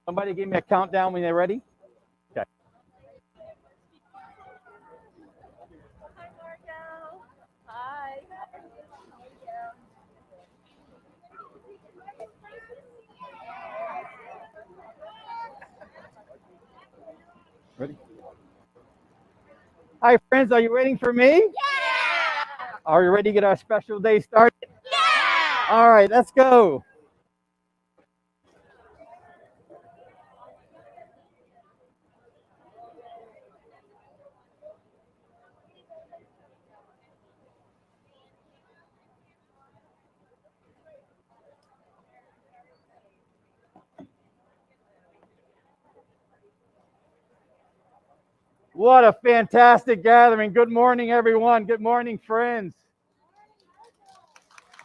Somebody give me a countdown when they're ready. Okay. Hi, Marco. Hi. Ready? Hi, friends. Are you waiting for me? Yeah. Are you ready to get our special day started? Yeah. All right, let's go. What a fantastic gathering. Good morning, everyone. Good morning, friends.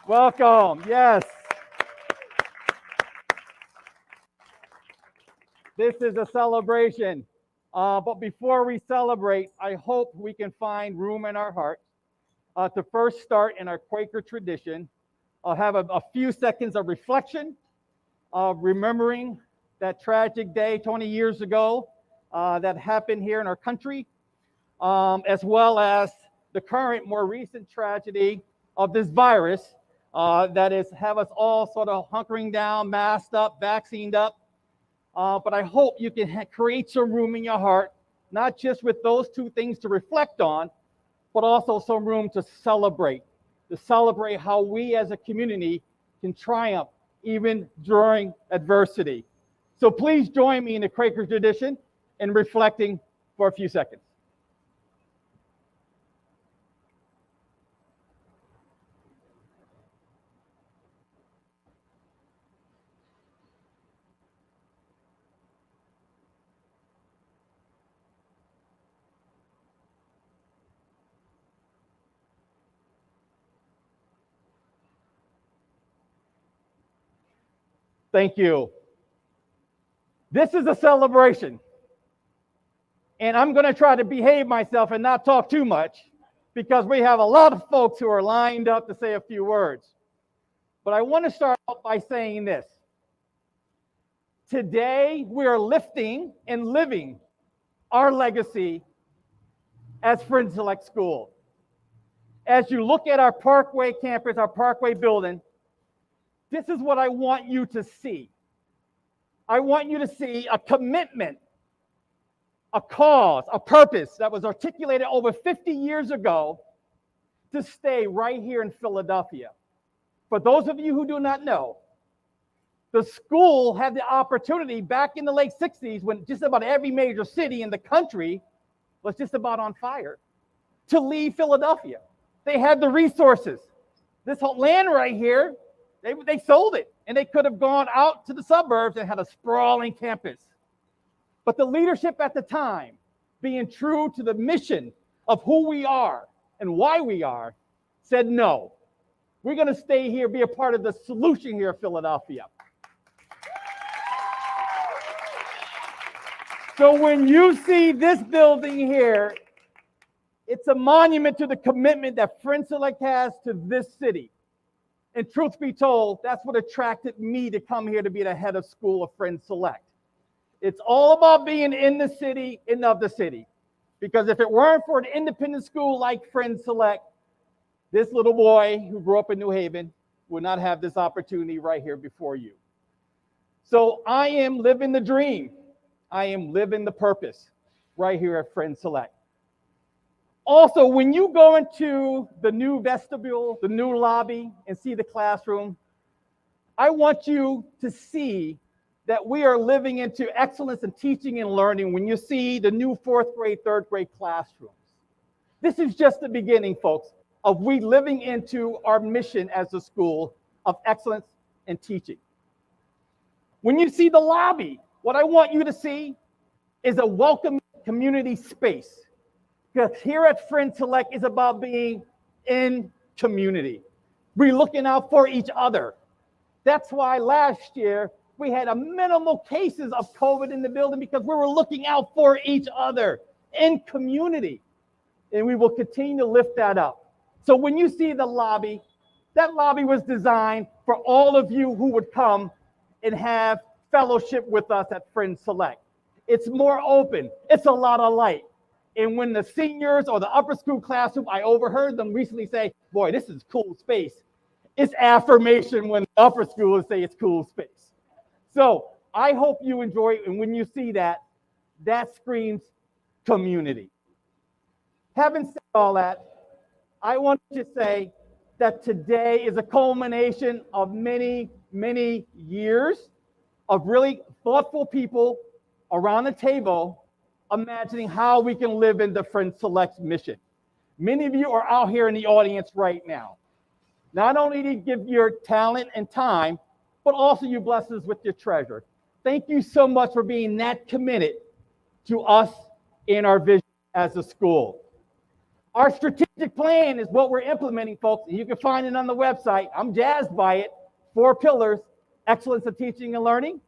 Welcome. Yes. This is a celebration. But before we celebrate, I hope we can find room in our hearts to first start in our Quaker tradition. I'll have a few seconds of reflection, of remembering that tragic day 20 years ago that happened here in our country, as well as the current, more recent tragedy of this virus that is have us all sort of hunkering down, masked up, vaccinated up. But I hope you can create some room in your heart, not just with those two things to reflect on, but also some room to celebrate how we as a community can triumph even during adversity. So please join me in the Quaker tradition in reflecting for a few seconds. Thank you. This is a celebration. And I'm going to try to behave myself and not talk too much because we have a lot of folks who are lined up to say a few words. But I want to start out by saying this. Today, we are lifting and living our legacy as Friends Select School. As you look at our Parkway campus, our Parkway building, this is what I want you to see. I want you to see a commitment, a cause, a purpose that was articulated over 50 years ago to stay right here in Philadelphia. For those of you who do not know, the school had the opportunity back in the late 60s when just about every major city in the country was just about on fire to leave Philadelphia. They had the resources. This whole land right here, they sold it, and they could have gone out to the suburbs and had a sprawling campus. But the leadership at the time, being true to the mission of who we are and why we are, said no. We're going to stay here, be a part of the solution here in Philadelphia. So when you see this building here, it's a monument to the commitment that Friends Select has to this city. And truth be told, that's what attracted me to come here to be the head of school of Friends Select. It's all about being in the city and of the city. Because if it weren't for an independent school like Friends Select, this little boy who grew up in New Haven would not have this opportunity right here before you. So I am living the dream. I am living the purpose right here at Friends Select. Also, when you go into the new vestibule, the new lobby, and see the classroom, I want you to see that we are living into excellence in teaching and learning when you see the new 4th grade, 3rd grade classrooms. This is just the beginning, folks, of we living into our mission as a school of excellence in teaching. When you see the lobby, what I want you to see is a welcoming community space. Because here at Friends Select is about being in community. We're looking out for each other. That's why last year we had a minimal cases of COVID in the building because we were looking out for each other in community. And we will continue to lift that up. So when you see the lobby, that lobby was designed for all of you who would come and have fellowship with us at Friends Select. It's more open. It's a lot of light. And when the seniors or the upper school classroom, I overheard them recently say, boy, this is cool space. It's affirmation when the upper schoolers say it's cool space. So I hope you enjoy it. And when you see that, that screams community. Having said all that, I want to say that today is a culmination of many, many years of really thoughtful people around the table imagining how we can live in the Friends Select mission. Many of you are out here in the audience right now. Not only do you give your talent and time, but also you bless us with your treasure. Thank you so much for being that committed to us in our vision as a school. Our strategic plan is what we're implementing, folks. You can find it on the website. I'm jazzed by it. 4 pillars: excellence of teaching and learning,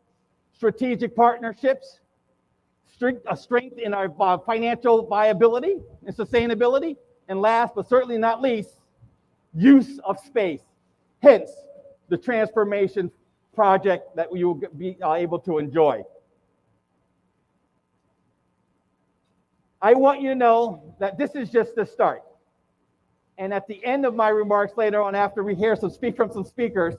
strategic partnerships, strength in our financial viability and sustainability, and last but certainly not least, use of space. Hence, the transformation project that we will be able to enjoy. I want you to know that this is just the start. And at the end of my remarks later on, after we hear from some speakers,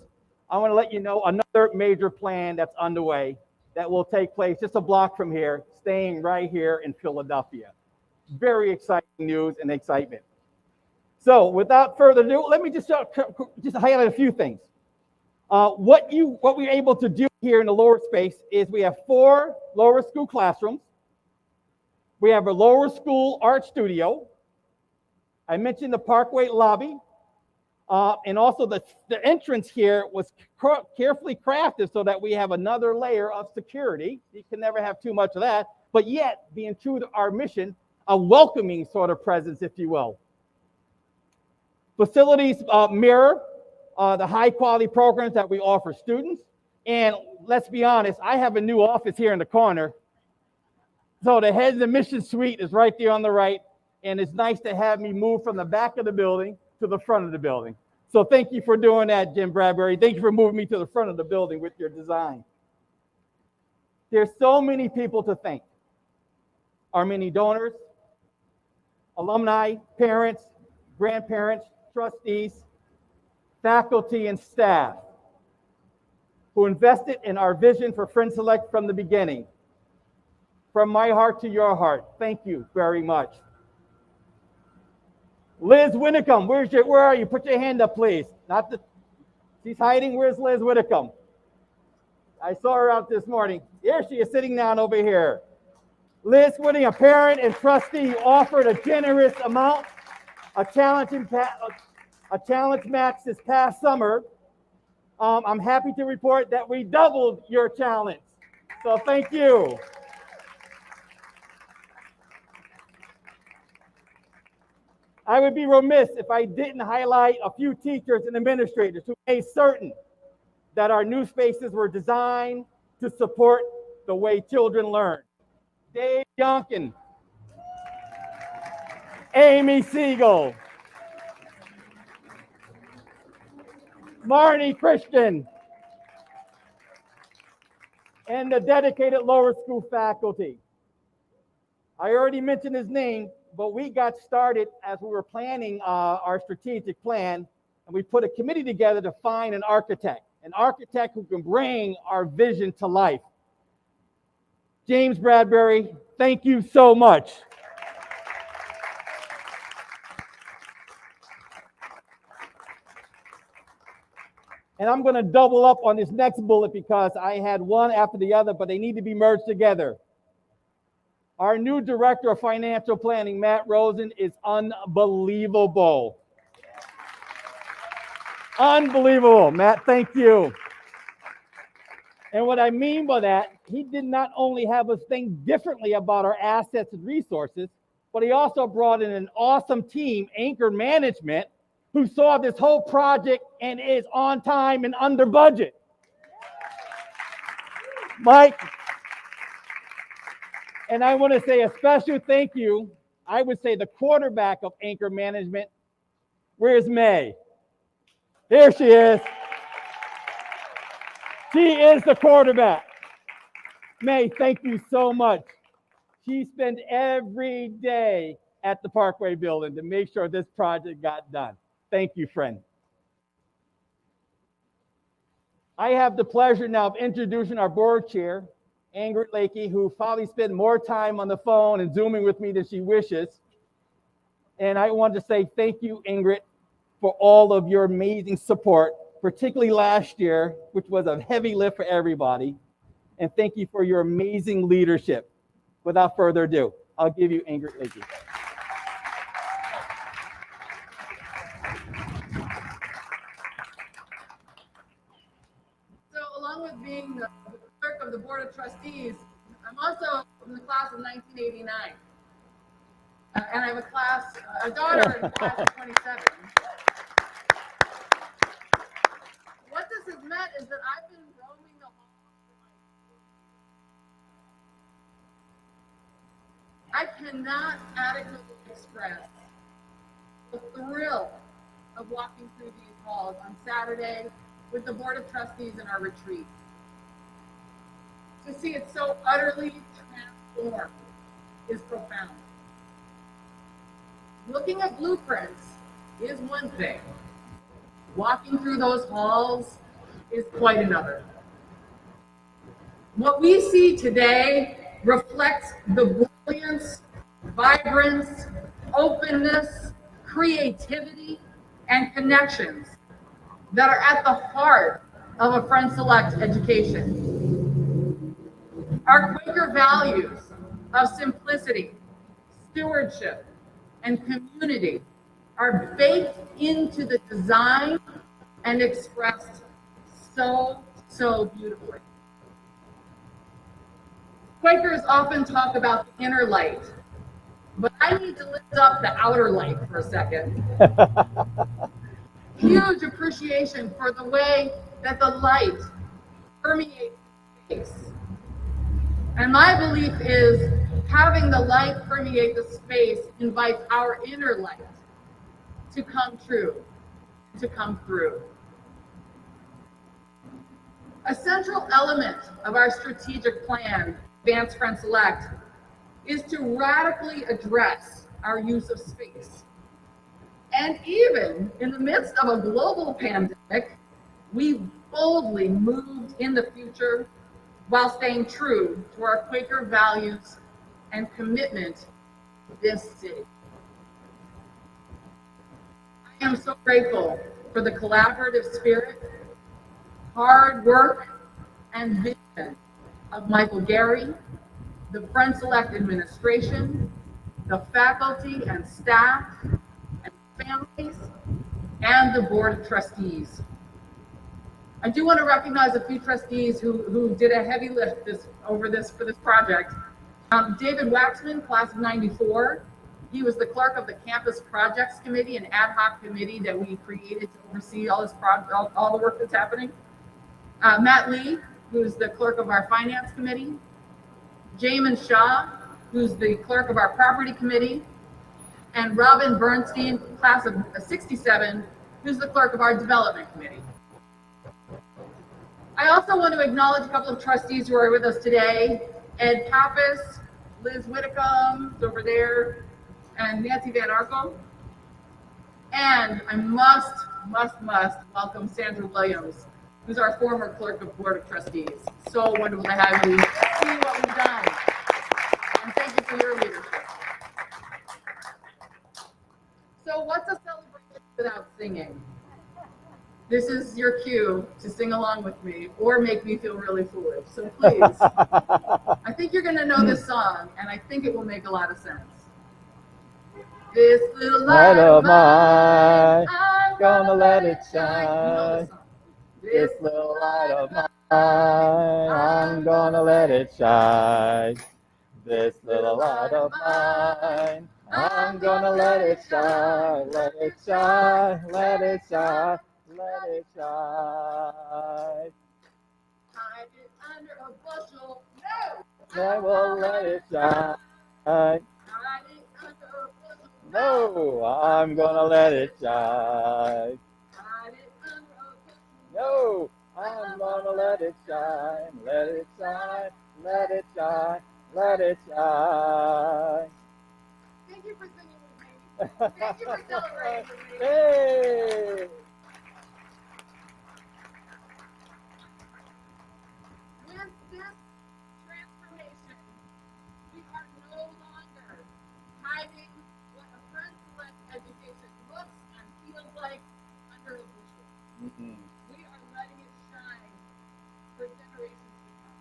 I want to let you know another major plan that's underway that will take place just a block from here, staying right here in Philadelphia. Very exciting news and excitement. So without further ado, let me just highlight a few things. What we're able to do here in the lower space is we have 4 lower school classrooms. We have a lower school art studio. I mentioned the Parkway lobby. And also the entrance here was carefully crafted so that we have another layer of security. You can never have too much of that, but yet being true to our mission, a welcoming sort of presence, if you will. Facilities mirror the high quality programs that we offer students. And let's be honest, I have a new office here in the corner. So the head of the mission suite is right there on the right. And it's nice to have me move from the back of the building to the front of the building. So thank you for doing that, Jim Bradbury. Thank you for moving me to the front of the building with your design. There's so many people to thank. Our many donors, alumni, parents, grandparents, trustees, faculty, and staff who invested in our vision for Friends Select from the beginning. From my heart to your heart, thank you very much. Liz Widdicombe, where are you? Put your hand up, please. She's hiding. Where's Liz Widdicombe? I saw her out this morning. Here she is, sitting down over here. Liz Widdicombe, a parent and trustee who offered a generous amount, a challenge match this past summer. I'm happy to report that we doubled your challenge. So thank you. I would be remiss if I didn't highlight a few teachers and administrators who made certain that our new spaces were designed to support the way children learn. Dave Yonkin, Amy Siegel, Marnie Christian, and the dedicated lower school faculty. I already mentioned his name, but we got started as we were planning our strategic plan, and we put a committee together to find an architect who can bring our vision to life. James Bradbury, thank you so much. And I'm going to double up on this next bullet because I had one after the other, but they need to be merged together. Our new director of financial planning, Matt Rosen, is unbelievable. Unbelievable. Matt, thank you. And what I mean by that, he did not only have us think differently about our assets and resources, but he also brought in an awesome team, Anchor Management, who saw this whole project and is on time and under budget. Mike, and I want to say a special thank you. I would say the quarterback of Anchor Management. Where's May? Here she is. She is the quarterback. May, thank you so much. She spent every day at the Parkway building to make sure this project got done. Thank you, friend. I have the pleasure now of introducing our board chair, Ingrid Lakey, who probably spent more time on the phone and Zooming with me than she wishes. And I want to say thank you, Ingrid, for all of your amazing support, particularly last year, which was a heavy lift for everybody. And thank you for your amazing leadership. Without further ado, I'll give you Ingrid Lakey. So along with being the clerk of the Board of Trustees, I'm also from the class of 1989. And I have a daughter in the class of 27. What this has meant is that I've been roaming the halls for my I cannot adequately express the thrill of walking through these halls on Saturday with the Board of Trustees in our retreat. To see it so utterly transformed is profound. Looking at blueprints is one thing. Walking through those halls is quite another. What we see today reflects the brilliance, vibrance, openness, creativity, and connections that are at the heart of a Friend Select education. Our Quaker values of simplicity, stewardship, and community are baked into the design and expressed so beautifully. Quakers often talk about the inner light, but I need to lift up the outer light for a second. Huge appreciation for the way that the light permeates space. And my belief is having the light permeate the space invites our inner light to come true, to come through. A central element of our strategic plan, Advanced Friend Select, is to radically address our use of space. And even in the midst of a global pandemic, we boldly moved in the future while staying true to our Quaker values and commitment to this city. I am so grateful for the collaborative spirit, hard work, and vision of Michael Gary, the Friend Select administration, the faculty and staff, and families, and the Board of Trustees. I do want to recognize a few trustees who did a heavy lift for this project. David Waxman, class of 94. He was the clerk of the Campus Projects Committee, an ad hoc committee that we created to oversee all the work that's happening. Matt Lee, who's the clerk of our Finance Committee. Jamin Shaw, who's the clerk of our Property Committee. And Robin Bernstein, class of 67, who's the clerk of our Development Committee. I also want to acknowledge a couple of trustees who are with us today. Ed Pappas, Liz Whitcomb, over there, and Nancy Van Arkel. And I must welcome Sandra Williams, who's our former clerk of Board of Trustees. So wonderful to have you see what we've done. And thank you for your leadership. So what's a celebration without singing? This is your cue to sing along with me or make me feel really foolish. So please, I think you're going to know this song, and I think it will make a lot of sense. This little light of mine, I'm gonna let it shine. You know this song. This little light of mine, I'm gonna let it shine. This little light of mine, I'm gonna let it shine, let it shine, let it shine, let it shine. Hide it under a bushel. No! I will let it shine. Hide it under a bushel. No, I'm gonna let it shine. Hide it under a bushel. No, I'm gonna let it shine, let it shine, let it shine, let it shine. Thank you for singing with me. Thank you for celebrating with me. Hey! With this transformation, we are no longer hiding what a friend-led education looks and feels like under a bushel. Mhm. We are letting it shine for generations to come.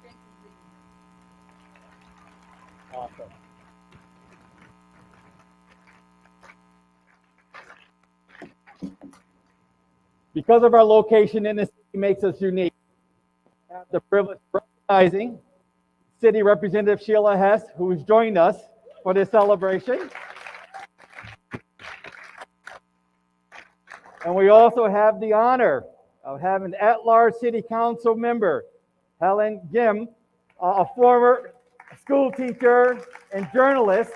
Thank you for being here. Awesome. Because of our location in the city makes us unique. I have the privilege of recognizing City Representative Sheila Hess, who has joined us for this celebration. And we also have the honor of having at-large City Council member, Helen Gim, a former school teacher and journalist.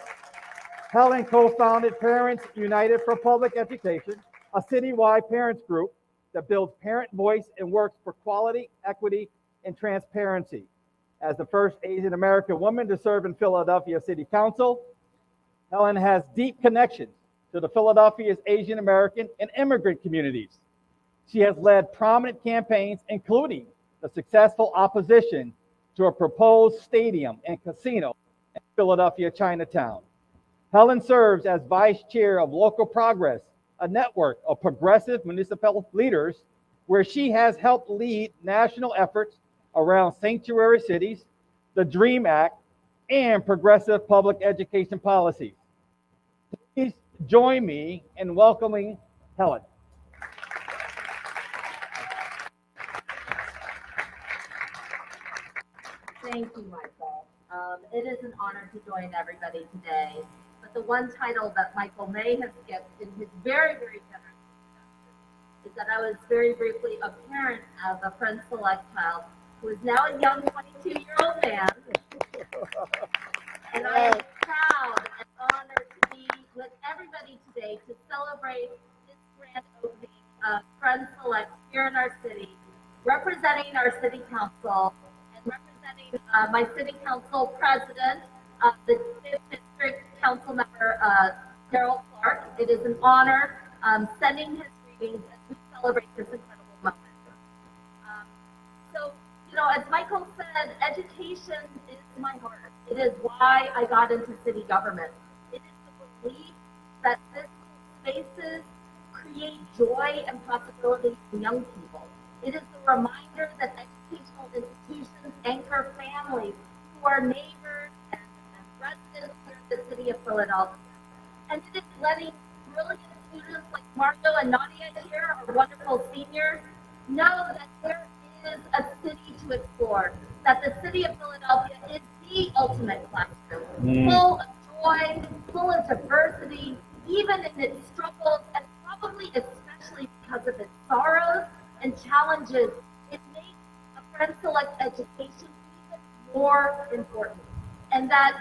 Helen co-founded Parents United for Public Education, a citywide parents group that builds parent voice and works for quality, equity, and transparency. As the first Asian American woman to serve in Philadelphia City Council, Helen has deep connections to the Philadelphia's Asian American and immigrant communities. She has led prominent campaigns, including the successful opposition to a proposed stadium and casino in Philadelphia Chinatown. Helen serves as vice chair of Local Progress, a network of progressive municipal leaders where she has helped lead national efforts around sanctuary cities, the DREAM Act, and progressive public education policies. Please join me in welcoming Helen. Thank you, Michael. It is an honor to join everybody today. But the one title that Michael may have skipped in his very, very generous introduction is that I was very briefly a parent of a Friend Select child who is now a young 22-year-old man. And I am proud and honored to be with everybody today to celebrate this grand opening of Friend Select here in our city, representing our city council and representing my city council president, the 5th District Council member, Darrell Clark. It is an honor sending his greetings as we celebrate this incredible moment. So, as Michael said, education is my heart. It is why I got into city government. It is the belief that physical spaces create joy and possibility in young people. It is the reminder that educational institutions anchor families who are neighbors and residents here in the city of Philadelphia. And it is letting brilliant students like Mario and Nadia here, our wonderful seniors, know that there is a city to explore, that the city of Philadelphia is the ultimate classroom, full of joy, full of diversity, even in its struggles, and probably especially because of its sorrows and challenges. It makes a Friend Select education even more important. And that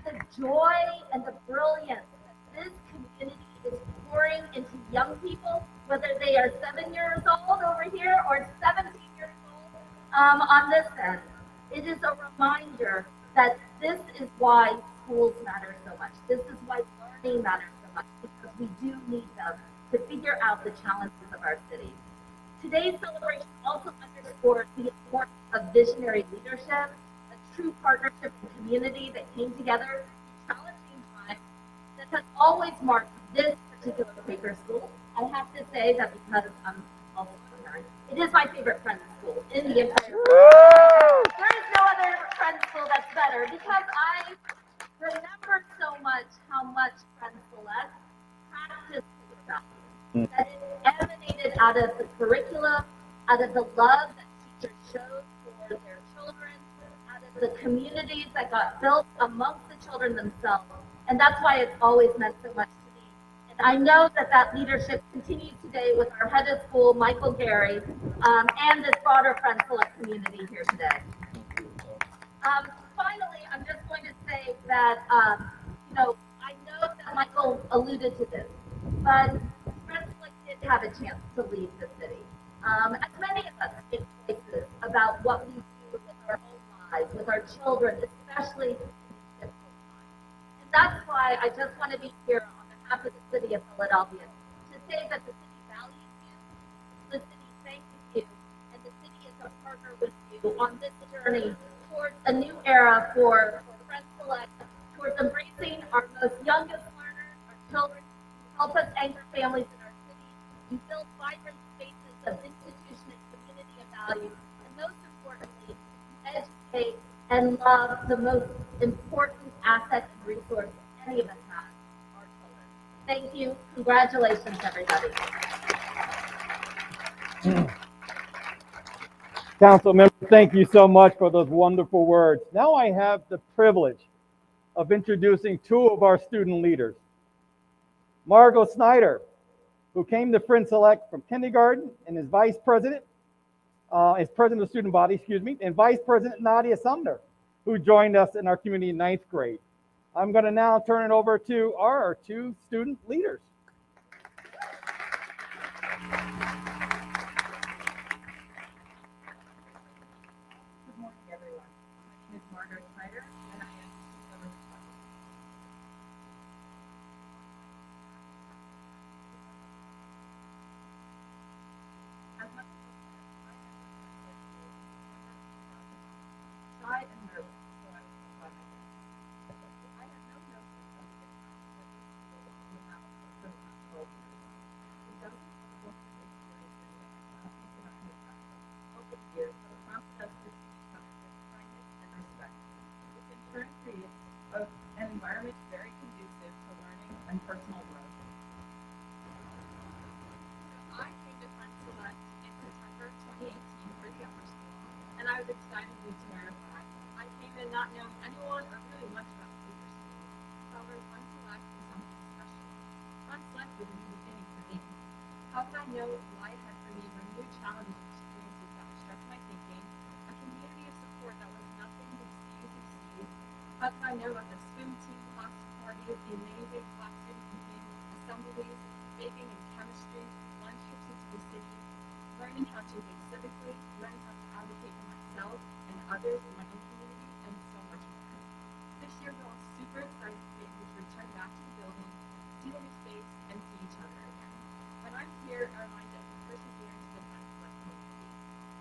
the joy and the brilliance that this community is pouring into young people, whether they are 7 years old over here or 17 years old on this end. It is a reminder that this is why schools matter so much. This is why learning matters so much, because we do need them to figure out the challenges of our city. Today's celebration also underscores the importance of visionary leadership, a true partnership and community that came together in challenging times that has always marked this particular Quaker school. I have to say that because I'm also a parent, it is my favorite Friends school in the entire world. There is no other Friends school that's better, because I remember so much how much Friends Select practiced core values, that it emanated out of the curriculum, out of the love that teachers showed for their children, out of the communities that got built amongst the children themselves. And that's why it's always meant so much to me. And I know that that leadership continues today with our head of school, Michael Gary, and this broader Friends Select community here today. Finally, I'm just going to say that, I know that Michael alluded to this, but Rensselaer did have a chance to leave the city. As many of us make choices about what we do with our own lives, with our children, especially in these difficult times. And that's why I just want to be here on behalf of the city of Philadelphia to say that the city values you, the city thanks you, and the city is a partner with you on this journey towards a new era for Friends Select, towards embracing our most youngest learners, our children, who help us anchor families in our city and build vibrant spaces of institution and community of value, and most importantly, educate and love the most important asset and resource any of us have, our children. Thank you. Congratulations, everybody. Council member, thank you so much for those wonderful words. Now I have the privilege of introducing two of our student leaders. Margot Snyder, who came to Friends Select from kindergarten and is president of student body, and Vice President Nadia Sumner, who joined us in our community in ninth grade. I'm going to now turn it over to our two student leaders. Good morning, everyone. My name is Margaret Snyder, and I am number 20. As much as I am shy and nervous, so I was by my dad. I had no notion of the impact that this school would have for the past 12 years. The dozens of wonderful experiences that my classmates and I have had over the years have prompted us to treat each other with kindness and respect, which in turn creates an environment very conducive to learning and personal growth. I came to Friends Select in September 2018 for the upper school, and I was excitedly terrified. I came in not knowing anyone or really much about the upper school. However, Friends Select is something special. Friends Select was a new beginning for me. How could I know what life had for me were new challenges and experiences that would stretch my thinking, a community of support that was nothing but see you succeed? How could I know about the swim team, class parties, the amazing class student meetings, assemblies, baking and chemistry, lunch trips into the city, learning how to think civically, learning how to advocate for myself and others in my own community, and so much more. This year we're all super excited to be able to return back to the building, see the new space, and see each other again. When I'm here, I remind us of perseverance in the Friends Select community.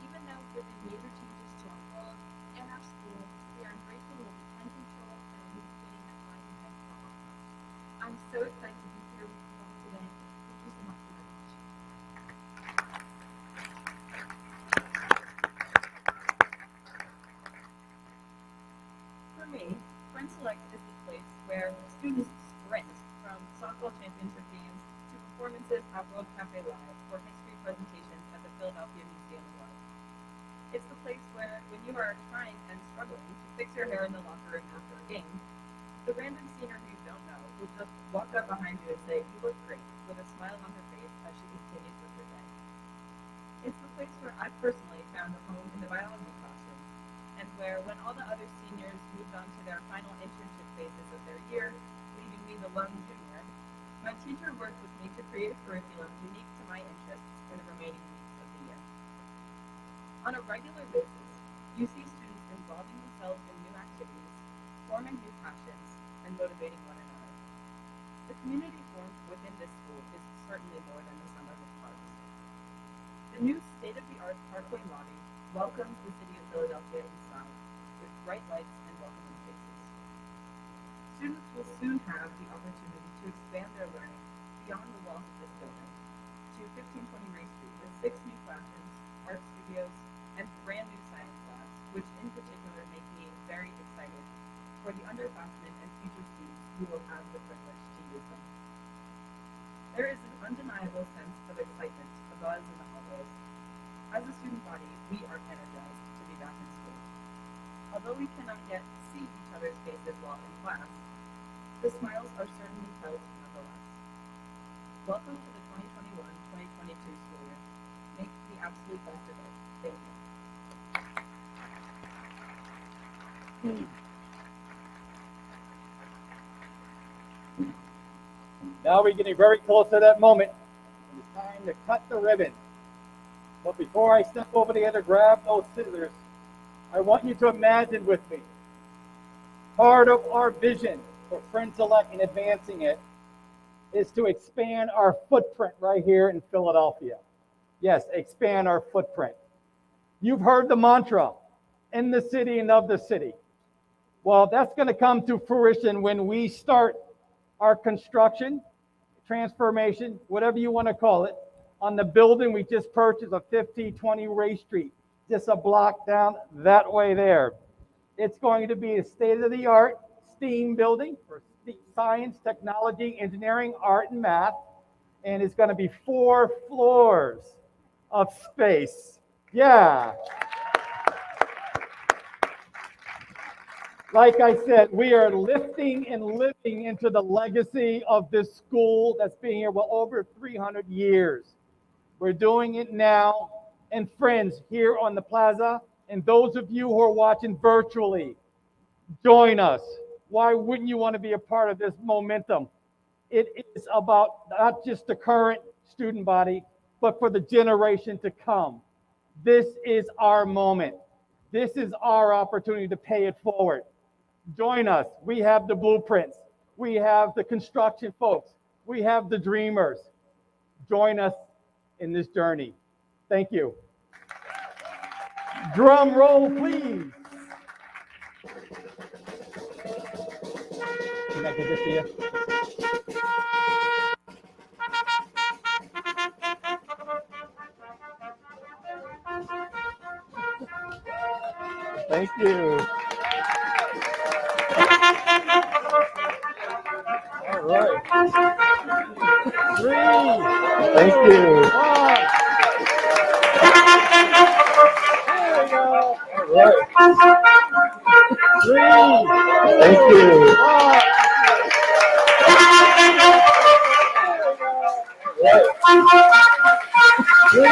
Even though there have been major changes to our world and our school, we are embracing what we can control and a new beginning that lies ahead for all of us. I'm so excited to be here with you all today. Thank you so much for your attention. For me, Friends Select is the place where students sprint from softball championship games to performances at World Cafe Live or history presentations at the Philadelphia Museum of Art. It's the place where, when you are trying and struggling to fix your hair in the locker room after a game, the random senior who you don't know will just walk up behind you and say, "You look great," with a smile on her face as she continues with her day. It's the place where I personally found a home in the biology classroom, and where, when all the other seniors moved on to their final internship phases of their year, leaving me the lone junior, my teacher worked with me to create a curriculum unique to my interests for the remaining weeks of the year. On a regular basis, you see students involving themselves in new activities, forming new passions, and motivating one another. The community formed within this school is certainly more than the sum of its parts. The new state-of-the-art Parkway lobby welcomes the city of Philadelphia inside, with bright lights and welcoming faces. Students will soon have the opportunity to expand their learning beyond the walls of this building to 1520 Ray Street with 6 new classrooms, art studios, and brand new science labs, which in particular make me very excited for the underclassmen and future students who will have the privilege to use them. There is an undeniable sense of excitement, a buzz in the hallways. As a student body, we are energized to be back in school. Although we cannot yet see each other's faces while in class, the smiles are certainly felt nonetheless. Welcome to the 2021-2022 school year. Make the absolute best of it. Thank you. Now we're getting very close to that moment. It's time to cut the ribbon. But before I step over there to grab those scissors, I want you to imagine with me, part of our vision for Friends Select and advancing it is to expand our footprint right here in Philadelphia. Yes, expand our footprint. You've heard the mantra, in the city and of the city. Well, that's going to come to fruition when we start our construction, transformation, whatever you want to call it, on the building we just purchased of 1520 Ray Street, just a block down that way there. It's going to be a state-of-the-art STEAM building for science, technology, engineering, art, and math. And it's going to be 4 floors of space. Yeah. Like I said, we are lifting and living into the legacy of this school that's been here well over 300 years. We're doing it now. And friends, here on the plaza, and those of you who are watching virtually, join us. Why wouldn't you want to be a part of this momentum? It is about not just the current student body, but for the generation to come. This is our moment. This is our opportunity to pay it forward. Join us. We have the blueprints. We have the construction folks. We have the dreamers. Join us in this journey. Thank you. Drum roll, please. Can I get this to you? Thank you. All right. 3. Thank you. 1. There we go. All right. 3. Thank you. 1. Right. 3.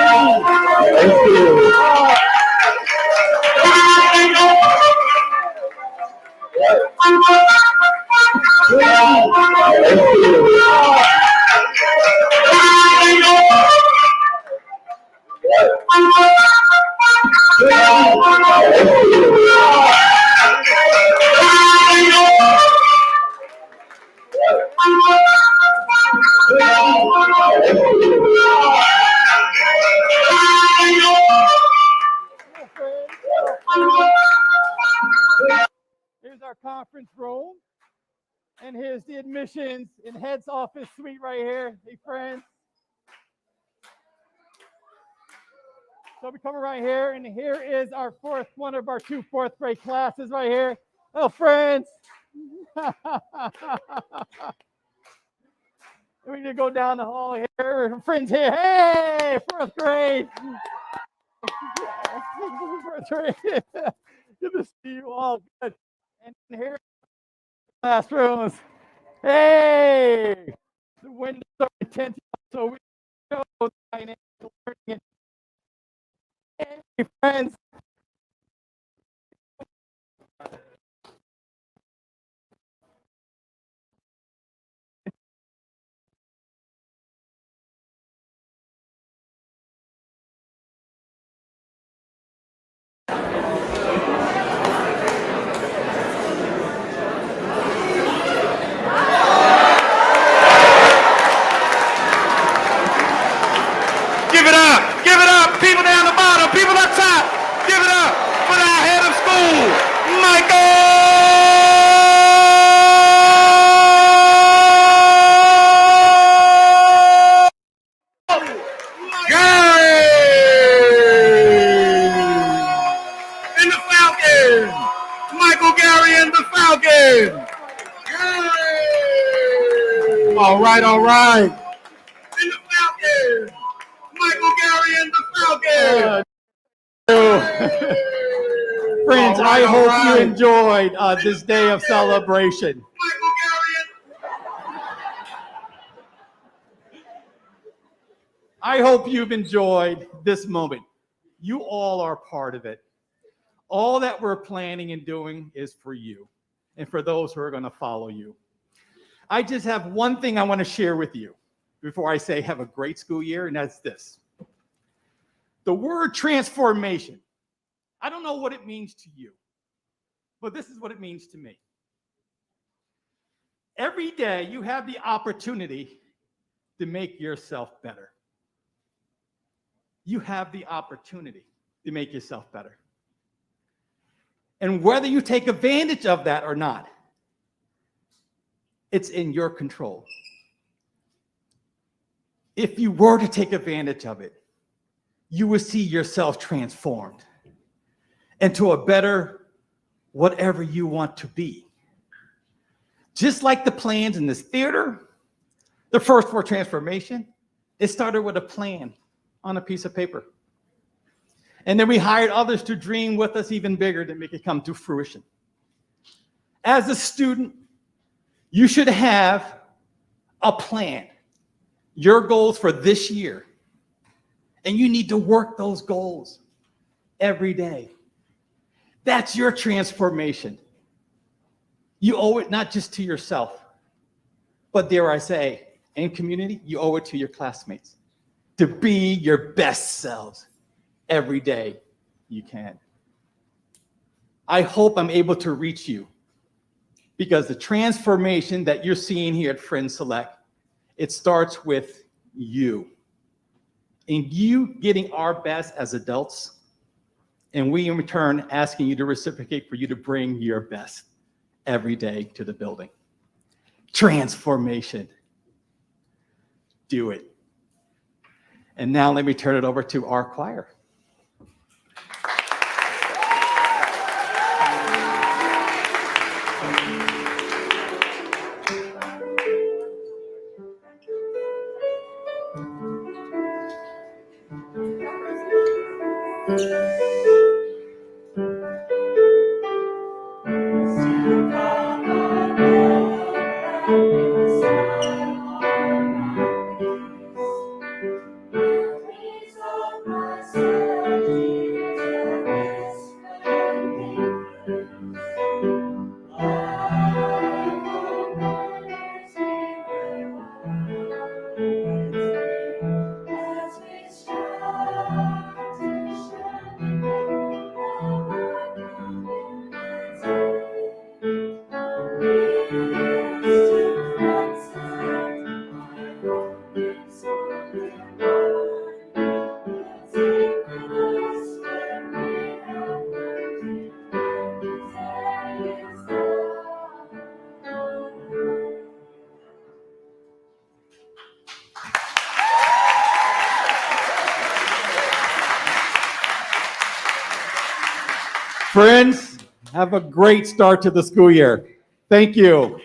Thank you. 3. Here's our conference room. And here's the admissions and head's office suite right here. Hey, friends. So we come right here, and here is our one of our 2 4th grade classes right here. Oh, friends. We need to go down the hall here. Friends here. Hey, 4th grade. 4th grade. Good to see you all. Good. And here classrooms. Hey, the windows are intense, so we show dynamic learning. Hey, friends. Give it up, people down the bottom, people up top, give it up for the head of school, Michael Gary! And the Falcons, Michael Gary and the Falcons. Gary! All right. And the Falcons. Michael Gary and the Falcons. Friends, I hope you enjoyed this day of celebration. Michael Gary I hope you've enjoyed this moment. You all are part of it. All that we're planning and doing is for you and for those who are going to follow you. I just have one thing I want to share with you before I say have a great school year, and that's this. The word transformation. I don't know what it means to you, but this is what it means to me. Every day you have the opportunity to make yourself better. You have the opportunity to make yourself better. And whether you take advantage of that or not, it's in your control. If you were to take advantage of it, you will see yourself transformed into a better whatever you want to be. Just like the plans in this theater, the first for transformation, it started with a plan on a piece of paper. And then we hired others to dream with us even bigger to make it come to fruition. As a student, you should have a plan, your goals for this year. And you need to work those goals every day. That's your transformation. You owe it not just to yourself, but dare I say, in community, you owe it to your classmates to be your best selves every day you can. I hope I'm able to reach you because the transformation that you're seeing here at Friends Select, it starts with you. And you getting our best as adults, and we in return asking you to reciprocate for you to bring your best every day to the building. Transformation. Do it. And now let me turn it over to our choir. Friends, have a great start to the school year. Thank you.